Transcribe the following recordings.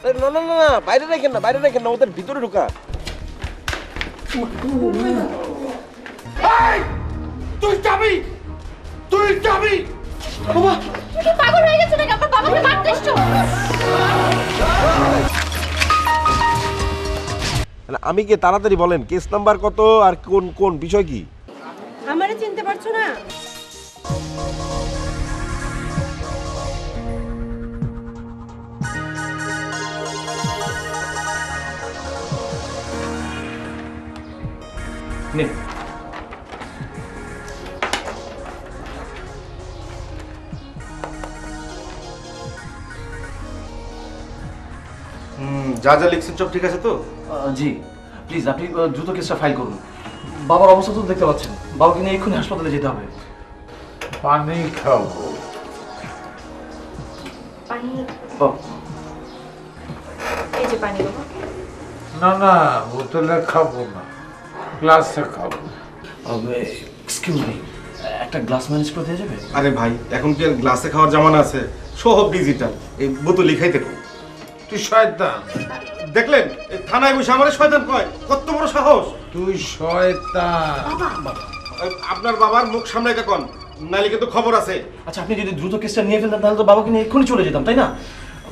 না না না না, বাইরে রাখেন না, বাইরে রাখেন না, ওদের ভিতরে ঢোকা। তুই যাবি, তুই যাবি। বাবা তুমি কি পাগল হয়ে গেছো নাকি? আমার বাবাকে মারতে এসছো? আমি কি তাড়াতাড়ি বলেন কেস নাম্বার কত আর কোন কোন বিষয় কি? আমারে চিনতে পারছো না? নিন। যা যা লিখছেন সব ঠিক আছে তো? জি প্লিজ আপনি দ্রুত কেসটা ফাইল করুন। বাবার অবস্থা তো দেখতে পাচ্ছেন, বাবাকে নিয়ে এক্ষুনি হাসপাতালে যেতে হবে। পানি খাবো। পানি, ও, এই যে পানি বাবা। না না, বোতলে খাবো না, গ্লাসে খাবো। এক্সকিউজ মি, একটা গ্লাস ম্যানেজ করে দেওয়া যাবে? আরে ভাই, এখন কি আর গ্লাসে খাওয়ার জামানা আছে? সব ডিজিটাল, এই বোতলে খাইতে কো। তুই শয়তান, দেখলেন এই থানায় বসে আমারে শয়তান কয়, কত বড় সাহস! তুই শয়তান। আপনার বাবার মুখ সামনে কোন, নাইলে কিন্তু খবর আছে। আচ্ছা আপনি যদি দ্রুত কেসটা নিয়ে ফেলতেন তাহলে তো বাবাকে নিয়ে এক্ষুনি চলে যেতাম, তাই না?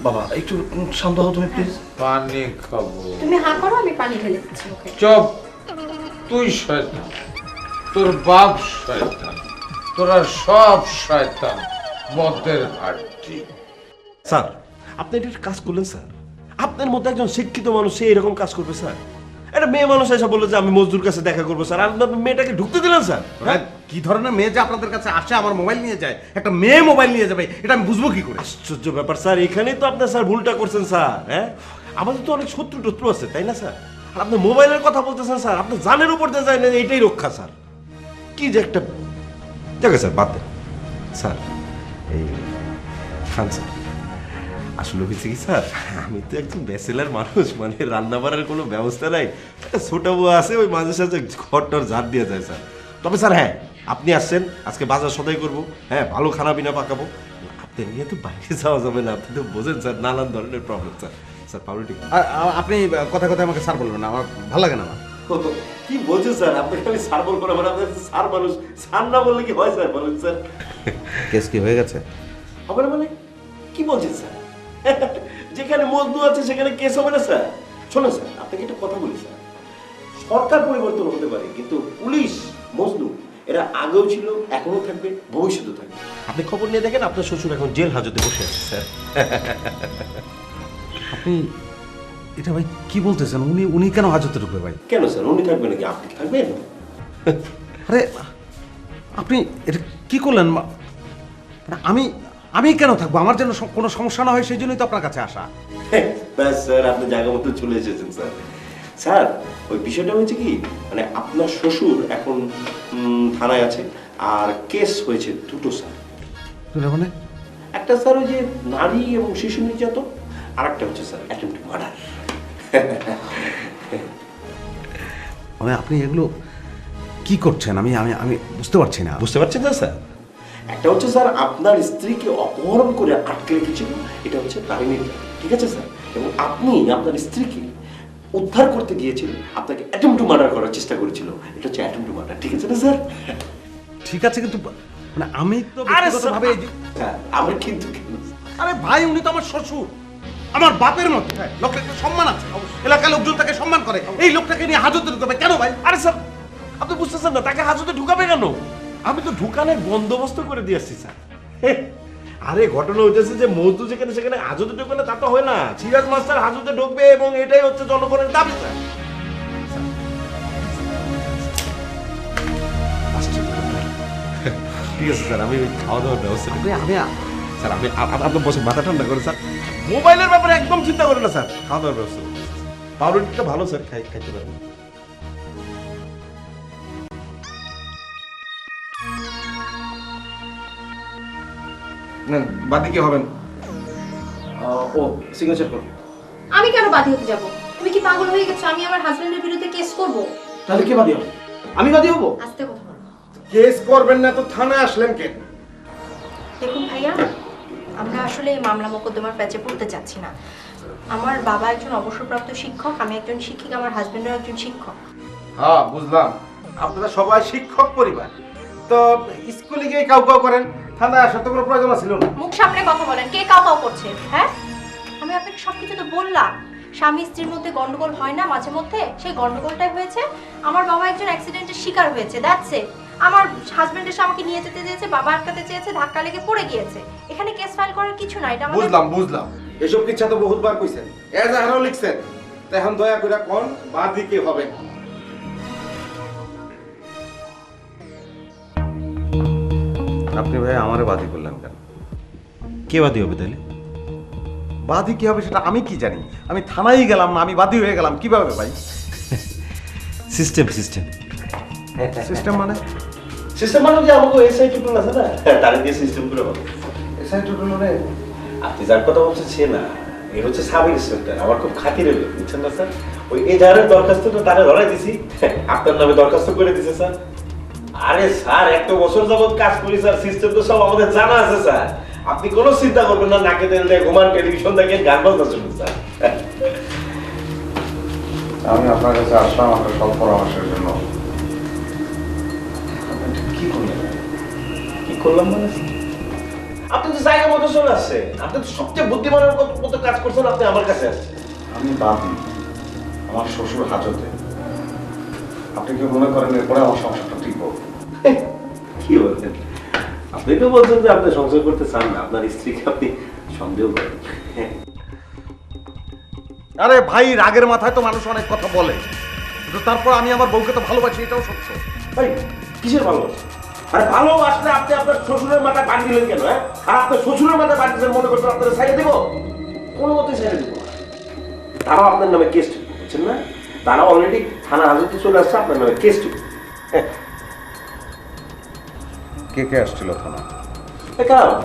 বাবা একটু শান্ত হও তুমি প্লিজ। পানি খাবো। তুমি হাঁ করো, আমি পানি ঢেলে দিচ্ছি ওকে। চুপ, তুই শয়তান, তোর বাপ শয়তান, তোরা সব শয়তান, মদের হাড্ডি। স্যার আপনি এটা কাজ করলেন স্যার? আপনার মতো একজন শিক্ষিত মানুষ সে এরকম কাজ করবে স্যার? একটা মেয়ে মানুষ এসে বললো যে আমি মজদুর কাছে দেখা করবো স্যার, আর আপনি মেয়েটাকে ঢুকতে দিলেন স্যার? হ্যাঁ, কি ধরনের মেয়ে যে আপনাদের কাছে আসে আমার মোবাইল নিয়ে যায়, একটা মেয়ে মোবাইল নিয়ে যাবে, এটা আমি বুঝবো কি করে? আশ্চর্য ব্যাপার স্যার, এখানেই তো আপনার স্যার ভুলটা করছেন স্যার। হ্যাঁ, আমাদের তো অনেক শত্রু টত্রু আছে তাই না স্যার? আর আপনি মোবাইলের কথা বলতেছেন স্যার, আপনি জানের উপর দিয়ে যায় না, এইটাই রক্ষা স্যার। কি যে একটা, দেখো স্যার বাদ দেন স্যার। এই খান স্যার, আসলে হয়েছে কি স্যার, আমি তো একজন ব্যাচেলার মানুষ, মানে রান্না বাড়ার কোনো ব্যবস্থা নাই। একটা ছোট বউ আছে, ওই মাঝে সাঝে ঘর টর ঝাড় দিয়ে যায় স্যার। তবে স্যার হ্যাঁ, আপনি আসছেন, আজকে বাজার সদাই করবো, হ্যাঁ ভালো খানা পিনা পাকাবো। আপনি নিয়ে তো বাইরে যাওয়া যাবে না, আপনি তো বোঝেন স্যার, নানান ধরনের প্রবলেম স্যার। স্যার পাউরুটি আপনি কথা কথা আমাকে স্যার বলবেন না, আমার ভালো লাগে না। কি বলছেন স্যার? আপনি খালি স্যার বল করে, মানে আপনার স্যার মানুষ, স্যার না বললে কি হয় স্যার? বলেন স্যার। কেস কি হয়ে গেছে? হবে না মানে? কি বলছেন স্যার? যেখানে মজনু আছে সেখানে কেস হবে না স্যার? শোনো স্যার, আপনাকে একটা কথা বলি স্যার, সরকার পরিবর্তন হতে পারে কিন্তু পুলিশ মজনু এরা আগেও ছিল, এখনো থাকবে, ভবিষ্যতেও থাকবে। আপনি খবর নিয়ে দেখেন, আপনার শ্বশুর এখন জেল হাজতে বসে আছে স্যার। আপনি এটা ভাই কি বলতেছেন? উনি কেন হাজতে ঢুকবে ভাই? কেন স্যার, উনি থাকবেন নাকি আপনি থাকবেন? আরে আপনি এটা কি করলেন? মানে আমি কেন থাকবো? আমার যেন কোনো সমস্যা না হয় সেই জন্যই তো আপনার কাছে আসা। ব্যাস স্যার, আপনি জায়গা মতো চলে এসেছেন স্যার। স্যার ওই বিষয়টা হয়েছে কি, মানে আপনার শ্বশুর এখন থানায় আছে, আর কেস হয়েছে দুটো স্যার। মানে একটা স্যার ওই যে নারী এবং শিশু নির্যাতন, আর একটা হচ্ছে স্যার অ্যাটেম্পট মার্ডার। মানে আপনি এগুলো কি করছেন? আমি আমি আমি বুঝতে পারছি না। বুঝতে পারছেন না স্যার? একটা হচ্ছে স্যার আপনার স্ত্রীকে অপহরণ করে আটকে রেখেছিল, এটা হচ্ছে নারী নির্যাতন, ঠিক আছে স্যার? এবং আপনি আপনার স্ত্রীকে উদ্ধার করতে গিয়েছিলেন, আপনাকে অ্যাটেম্পট টু মার্ডার করার চেষ্টা করেছিল, এটা হচ্ছে অ্যাটেম্পট টু মার্ডার, ঠিক আছে না স্যার? ঠিক আছে, কিন্তু মানে আমি তো আরে ব্যক্তিগতভাবে স্যার, আমরা কিন্তু আরে ভাই, উনি তো আমার শ্বশুর, আমার বাপের মতো। লোকটা একটা সম্মান আছে, এলাকার লোকজন তাকে সম্মান করে। এই লোকটাকে নিয়ে হাজতে ঢুকাবে কেন ভাই? আরে স্যার, আপনি বুঝতেছেন না, তাকে হাজতে ঢুকাবে কেন? আমি তো ঢুকানোর বন্দোবস্ত করে দিয়ে আসছি স্যার। আরে ঘটনা হইতেছে যে মজদুর যেখানে সেখানে হাজতে ঢুকবে না তা তো হয় না, সিরাজ মাস্টার হাজতে ঢুকবে এবং এটাই হচ্ছে জনগণের দাবি স্যার। ঠিক আছে স্যার, আমি খাওয়া দাওয়ার ব্যবস্থা করি। স্যার আপনি আপনার বসে মাথা ঠান্ডা করে স্যার, মোবাইলের ব্যাপারে একদম চিন্তা করেন না স্যার, খাওয়া দাওয়ার ব্যবস্থা করুন। পাউরুটিটা ভালো স্যার, খাইতে পারবেন। বাদে কি হবেন? ও সিগনেচার করুন। আমি কেন বাদী হতে যাব? তুমি কি পাগল হয়ে গেছো? আমি আমার হাজবেন্ডের বিরুদ্ধে কেস করব? তাহলে কে বাদী হবে? আমি বাদী হবো? আস্তে কথা বলো। কেস করবেন না তো থানায় আসলেন কেন? দেখুন ভাইয়া, আমরা আসলে এই মামলা মোকদ্দমার প্যাচে পড়তে চাচ্ছি না। আমার বাবা একজন অবসরপ্রাপ্ত শিক্ষক, আমি একজন শিক্ষিকা, আমার হাজবেন্ডও একজন শিক্ষক। হ্যাঁ বুঝলাম, আপনারা সবাই শিক্ষক পরিবার, তো স্কুলে গিয়ে কাউ কাউ করেন, থানায় আসার তো কোনো প্রয়োজন ছিল না। মুখ সামনে কথা বলেন, কে কাউ কাউ করছে? হ্যাঁ, আমি আপনাকে সবকিছু তো বললাম। স্বামী স্ত্রীর মধ্যে গন্ডগোল হয় না মাঝে মধ্যে? সেই গন্ডগোলটাই হয়েছে। আমার বাবা একজন অ্যাক্সিডেন্টের শিকার হয়েছে, দ্যাটস ইট। আমার হাজবেন্ড এসে আমাকে নিয়ে যেতে চেয়েছে, বাবা আটকাতে চেয়েছে, ধাক্কা লেগে পড়ে গিয়েছে। এখানে কেস ফাইল করার কিছু নাই। এটা আমাদের বুঝলাম, এসব কিচ্ছা তো বহুতবার কইছেন, এজাহারও লিখছেন, তো এখন দয়া করে কোন বাদী কে হবে? আপনি ভাই আমারে বাদী করলেন কেন? কে বাদী হবে তাহলে? বাদী কি হবে সেটা আমি কি জানি? আমি থানায় গেলাম না, আমি বাদী হয়ে গেলাম কিভাবে ভাই? সিস্টেম সিস্টেম মানে? সিস্টেম মানে যে আমাকে এসআই টুটুল আছে না, তার দিয়ে সিস্টেম করে বলে। এসআই টুটুল রে, আপনি যার কথা বলছেন সে না, এ হচ্ছে সাব ইন্সপেক্টর, আমার খুব খাতিরে লোক, বুঝছেন না স্যার? ওই এজাহারের দরখাস্তটা তারা ধরাই দিছি, আপনার নামে দরখাস্ত করে দিছে স্যার। আরে স্যার, একটা বছর যাবত কাজ করি স্যার, সিস্টেম তো সব আমাদের জানা আছে স্যার। আপনি কোনো চিন্তা করবেন না, নাকে তেল দেয়, ঘুমান, টেলিভিশন দেখেন, গান বাজনা শুনুন স্যার। আমি আপনার কাছে আসলাম আপনার সব পরামর্শের জন্য। কি করলাম মানে? আপনি তো জায়গা মতো চলে আসছেন, আপনি তো সবচেয়ে বুদ্ধিমানের মতো কাজ করছেন, আপনি আমার কাছে আসছেন। আমি বাদী, আমার শ্বশুর হাজতে। আপনি কি মনে করেন এরপরে আমার সংসারটা ঠিক হবে? কি বলছেন? আপনি তো বলছেন যে আপনি সংসার করতে চান না, আপনার স্ত্রীকে আপনি সন্দেহ করেন। আরে ভাই, রাগের মাথায় তো মানুষ অনেক কথা বলে, কিন্তু তারপর আমি আমার বউকে তো ভালোবাসি, এটাও সত্য। ভাই, কিসের ভালোবাসা? আরে ভালোবাসলে আপনি আপনার শ্বশুরের মাথায় বাড়ি দিলেন কেন? হ্যাঁ, আর আপনার শ্বশুরের মাথায় বাড়ি দিলেন মনে করছেন আপনারা ছেড়ে দেবো? কোনো মতেই ছেড়ে দেবো না। তারাও আপনার নামে কেস বুঝছেন না? তারা অলরেডি থানা হাজতে চলে আসছে আপনার নামে কেস। কে কে আসছিল থানা? কারণ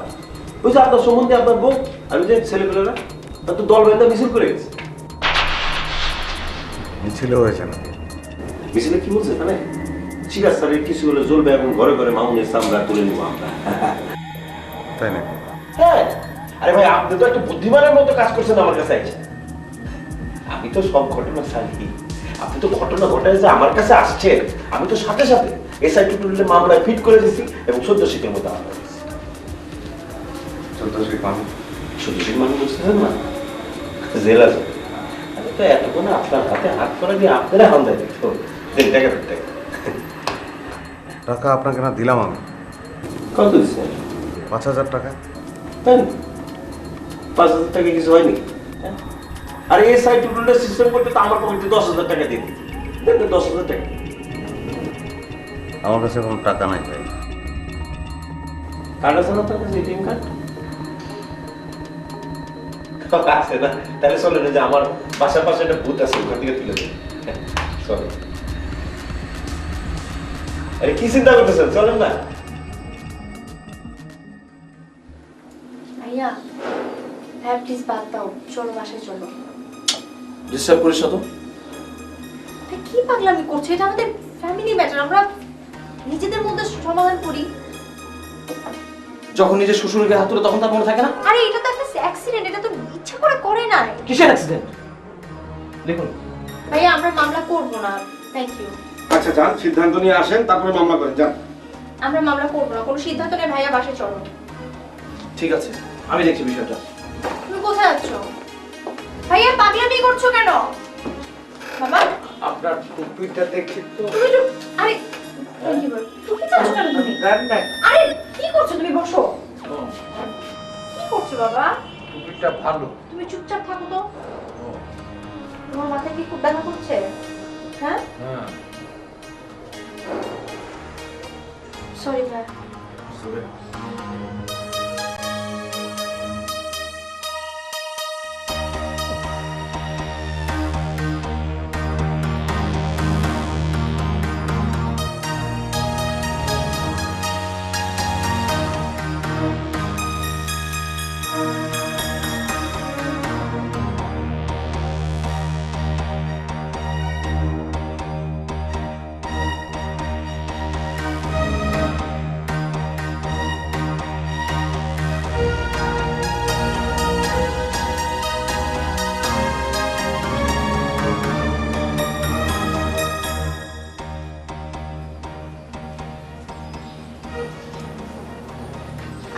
ওই যে আপনার সম্বন্ধে আপনার বউ আর ওই যে ছেলেপেলেরা, তার তো দল বেঁধে মিছিল করে গেছে। মিছিল হয়েছে না? মিছিলে কি বলছে তাহলে? সিরাজ স্যারের কিছু হলে জ্বলবে এবং ঘরে ঘরে মামুনের চামড়া তুলে নিবো আমরা। তাই নাকি? হ্যাঁ, আরে ভাই, আপনি তো একটা বুদ্ধিমানের মতো কাজ করছেন আমার কাছে আইসে। আমি তো সব ঘটনা জানি, আপনি তো ঘটনা ঘটায় যে আমার কাছে আসছেন, আমি তো সাথে সাথে এসআই টুটুলের মামলায় ফিট করে দিছি এবং 14 শীতের মতো আমরা দিচ্ছি। 14 শীত মানে? 14 শীত মানে বুঝতেছেন না? জেল আছে। আমি তো এতক্ষণ আপনার হাতে হাত করে দিয়ে আপনারা হামদায় দিত। টাকা টাকা টাকা আপনাকে না দিলাম আমি। কত দিচ্ছেন? 5000 টাকা। তাই 5000 টাকা কিছু হয়নি? আর এসআই টুটুলের সিস্টেম করতে তো আমার পকেটে 10,000 টাকা দিয়ে দিচ্ছি। দেখবেন 10,000 টাকা। আমার কাছে কোনো টাকা নাই ভাই। কার্ড আছে না তোর কাছে, এটিএম কার্ড? আছে না? তাহলে চলে না যে আমার বাসার পাশে একটা বুথ আছে, ওখান থেকে তুলে দেবে। চলে। আরে কি চিন্তা করতেছেন, চলেন না। ভাইয়া, হ্যাঁ প্লিজ বাদ দাও, চলো বাসায় চলো। ডিস্টার্ব করিস না তো। এটা কি পাগলামি করছো? এটা আমাদের ফ্যামিলি ম্যাটার, আমরা নিজেদের মধ্যে সমাধান করি। যখন নিজের শ্বশুরকে হাত তুলে তখন তার মনে থাকে না? আরে এটা তো একটা অ্যাক্সিডেন্ট, এটা তো ইচ্ছা করে করে নাই। কিসের অ্যাক্সিডেন্ট? দেখুন ভাইয়া, আমরা মামলা করব না, থ্যাংক ইউ। আচ্ছা যান, সিদ্ধান্ত নিয়ে আসেন, তারপরে মামলা করেন, যান। আমরা মামলা করব না, কোনো সিদ্ধান্ত নেই। ভাইয়া বাসায় চলো। ঠিক আছে, আমি দেখছি বিষয়টা। তুমি কোথায় যাচ্ছ? ভাইয়া পাগলামি করছো কেন? বাবা, আপনার টুপিটা দেখি তো। তুমি তো আরে কি বল? তুমি যাচ্ছ কেন তুমি? আরে কি করছো তুমি? বসো। কি করছো বাবা? টুপিটা ভালো। তুমি চুপচাপ থাকো তো। তোমার মাথায় কি খুব ব্যথা করছে? হ্যাঁ, হ্যাঁ। সরি ভাই।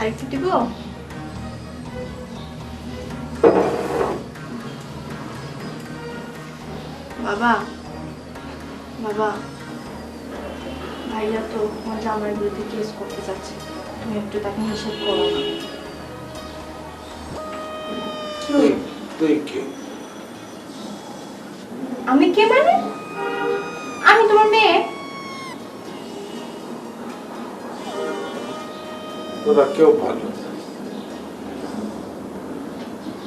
আরেকটু দিব? বাবা, বাবা, ভাইয়া তো আমার জামাইয়ের বিরুদ্ধে কেস করতে চাচ্ছে, তুমি একটু তাকে নিষেধ করো না। তুই কে? আমি কে মানে? আমি তোমার মেয়ে। তোরা কেউ ভালো না।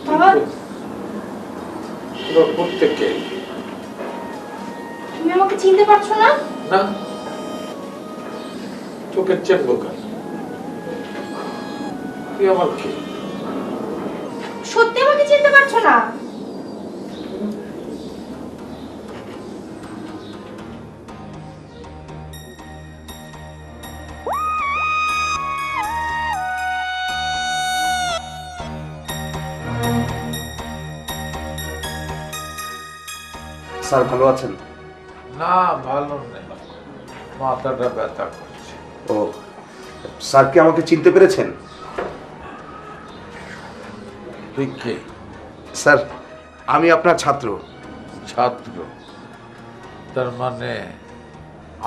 বাবা, তোরা প্রত্যেকে তুমি আমাকে চিনতে পারছো না? না, চোখের চেনব কেন? তুই আমার কে? সত্যি আমাকে চিনতে পারছো না? স্যার ভালো আছেন? না, ভালো নেই, মাথাটা ব্যথা করছে। ও স্যার কি আমাকে চিনতে পেরেছেন? তুই কে? স্যার আমি আপনার ছাত্র। ছাত্র? তার মানে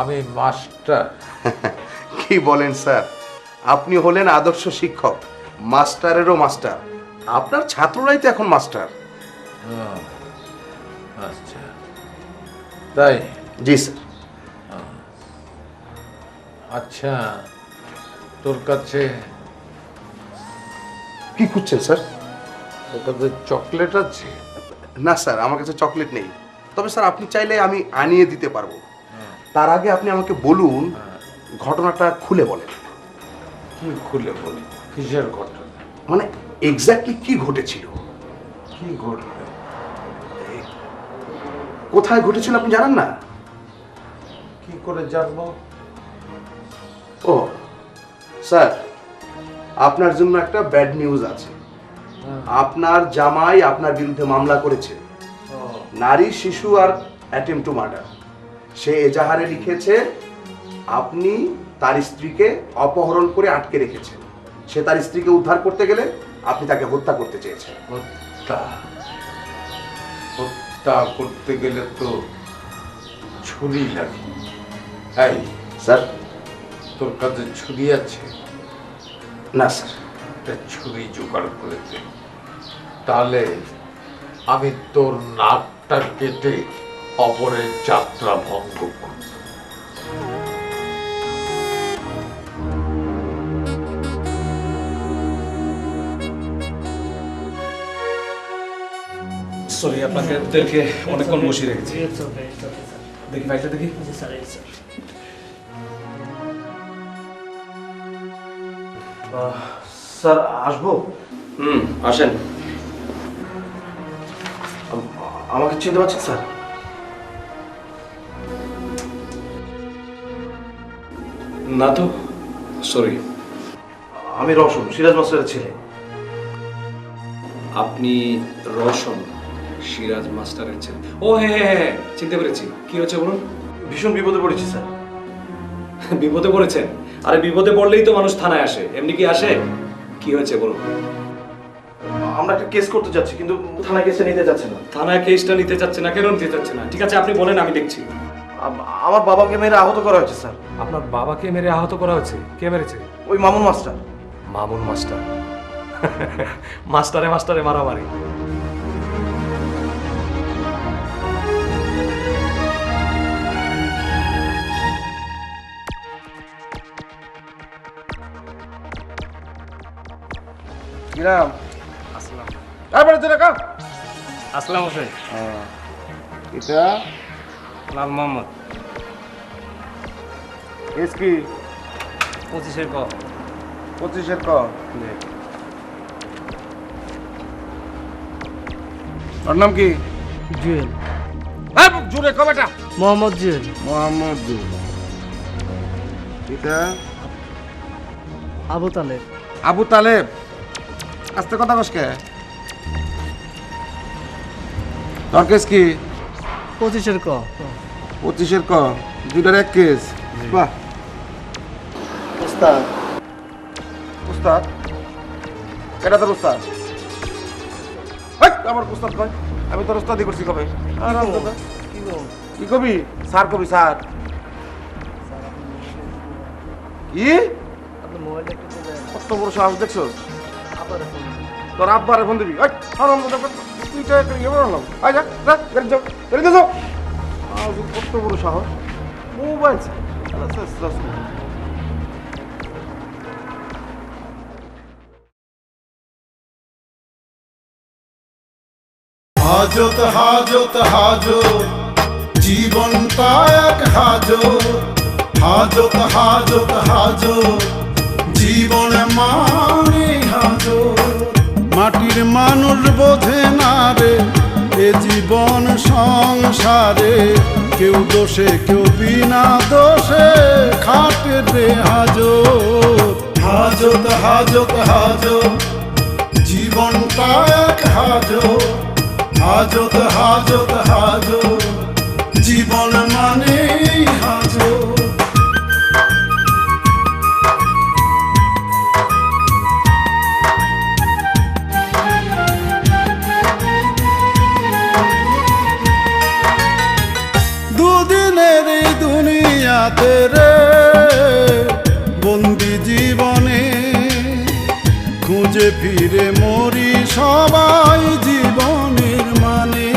আমি মাস্টার? কি বলেন স্যার, আপনি হলেন আদর্শ শিক্ষক, মাস্টারেরও মাস্টার। আপনার ছাত্ররাই তো এখন মাস্টার। আচ্ছা, তাই? জি স্যার। আচ্ছা, তোর কাছে কি খুঁজছেন স্যার? তোর কাছে চকলেট আছে? না স্যার, আমার কাছে চকলেট নেই, তবে স্যার আপনি চাইলে আমি আনিয়ে দিতে পারবো। তার আগে আপনি আমাকে বলুন, ঘটনাটা খুলে বলেন। কি খুলে বলি? কিসের ঘটনা? মানে এক্স্যাক্টলি কি ঘটেছিল, কি ঘটবে? কোথায় ঘটেছিল আপনি জানেন না? কি করে জানবো? ও স্যার, আপনার জন্য একটা ব্যাড নিউজ আছে। আপনার জামাই আপনার বিরুদ্ধে মামলা করেছে, নারী, শিশু আর অ্যাটেম্প টু মার্ডার। সে এজাহারে লিখেছে আপনি তার স্ত্রীকে অপহরণ করে আটকে রেখেছেন। সে তার স্ত্রীকে উদ্ধার করতে গেলে আপনি তাকে হত্যা করতে চেয়েছেন। হত্যা? হত্যা করতে গেলে তো ছুরি লাগে। এই স্যার? তোর কাছে ছুরি আছে? না স্যার। একটা ছুরি জোগাড় করে দে, তাহলে আমি তোর নাকটা কেটে অপরের যাত্রা ভঙ্গ করব। সরি, আপনাদেরকে অনেকক্ষণ বসিয়ে রেখেছি। দেখি ফাইলটা দেখি। স্যার আসবো? আসেন। আমাকে চিনতে পারছেন স্যার? না তো, সরি। আমি রওশন, সিরাজ মাস্টারের ছেলে। আপনি রওশন, সিরাজ মাস্টারের ছেলে? ও হ্যাঁ হ্যাঁ হ্যাঁ, চিনতে পেরেছি। কি হচ্ছে বলুন? ভীষণ বিপদে পড়েছি স্যার। বিপদে পড়েছেন? আরে বিপদে পড়লেই তো মানুষ থানায় আসে, এমনি কি আসে? কি হয়েছে বলুন? আমরা একটা কেস করতে যাচ্ছি, কিন্তু থানায় কেসটা নিতে যাচ্ছে না। থানায় কেসটা নিতে চাচ্ছে না? কেন নিতে চাচ্ছে না? ঠিক আছে, আপনি বলেন, আমি দেখছি। আমার বাবাকে মেরে আহত করা হয়েছে স্যার। আপনার বাবাকে মেরে আহত করা হয়েছে? কে মেরেছে? ওই মামুন মাস্টার। মামুন মাস্টার? মাস্টারে মাস্টারে মারামারি? কিরাম? তারপরে তো রাখা। আসসালাম হোসেন। এটা লাল মোহাম্মদ। এস কি 25-এর ক। 25-এর ক। ওর নাম কি? জুয়েল। হ্যাঁ জুড়ে কবেটা? মোহাম্মদ জুয়েল। মোহাম্মদ জুয়েল। এটা আবু তালেব। আবু তালেব। আস্তে কথা কসকে। তোর কেস কি? 25-এর ক। 25-এর ক। দুইটার এক কেস। বাহ। ওস্তাদ। উস্তাদ এটা তোর উস্তাদ। আমার উস্তাদ কয়, আমি তোর উস্তাদি করছি কবে? কি কবি? স্যার কবি স্যার। কি আপনার মোবাইলটা একটু দেন। কত বড় সাহস দেখছো? আপনার ফোন। তোর আব্বারে ফোন দিবি। তুই যা গাড়ি যাও, গাড়িতে যাও। কত বড় সাহস, মোবাইল হাজত হাজত হাজত জীবনটা এক হাজত, হাজত হাজত হাজত জীবনে মানে হাজত। মাটির মানুষ বোঝে না রে এ জীবন সংসারে, কেউ দোষে কেউ বিনা দোষে খাটে রে হাজত। হাজত হাজত হাজত জীবনটা এক হাজত, হাজত হাজত হাজত জীবন মানে হাজত। দুদিনের এই দুনিয়াতে রে বন্দি জীবনে, খুঁজে ফিরে মরি সবাই জীবনের মানে।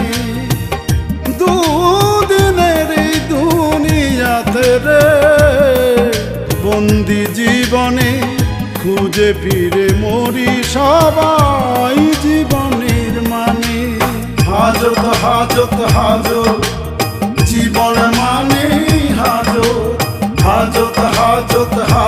দুদিনের এই দুনিয়াতে রে বন্দি জীবনে, খুঁজে ফিরে মরি সবাই জীবনের মানে। হাজত হাজত হাজত জীবন মানে হাজত, হাজত হাজত হাজত